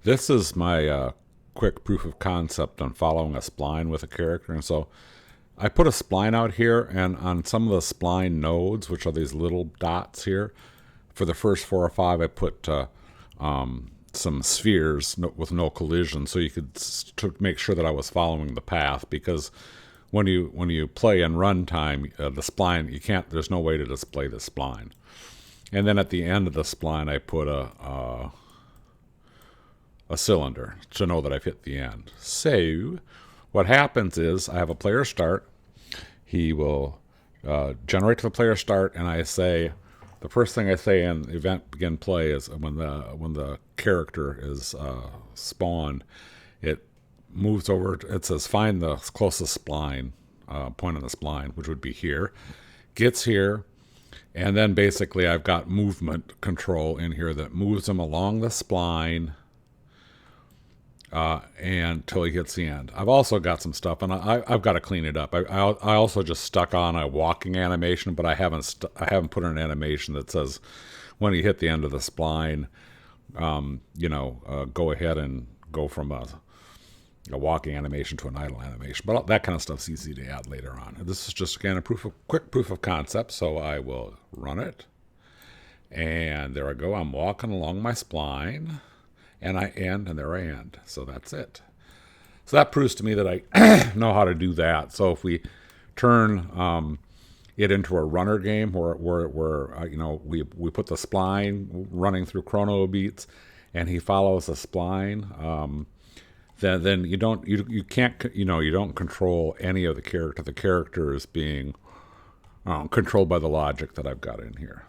This is my quick proof of concept on following a spline with a character. And so I put a spline out here, and on some of the spline nodes, which are these little dots here, for the first 4 or 5, I put some spheres with no collision, so you could to make sure that I was following the path. Because when you play in runtime, the spline, you can't. There's no way to display the spline. And then at the end of the spline, I put a cylinder to know that I've hit the end. So what happens is I have a player start. He will generate to the player start, and I say, the first thing I say in event begin play is when the character is spawned, it moves over. It says find the closest spline, point on the spline, which would be here. Gets here, and then basically I've got movement control in here that moves him along the spline and until he hits the end. I've also got some stuff, and I've got to clean it up. I also just stuck on a walking animation, but I haven't put in an animation that says when you hit the end of the spline, go ahead and go from a walking animation to an idle animation. But that kind of stuff's easy to add later on. This is just, again, a quick proof of concept, so I will run it. And there I go. I'm walking along my spline. And I end, and there I end. So that's it. So that proves to me that I know how to do that. So if we turn it into a runner game where we put the spline running through chrono beats, and he follows the spline, then you don't control any of the character. The character is being controlled by the logic that I've got in here.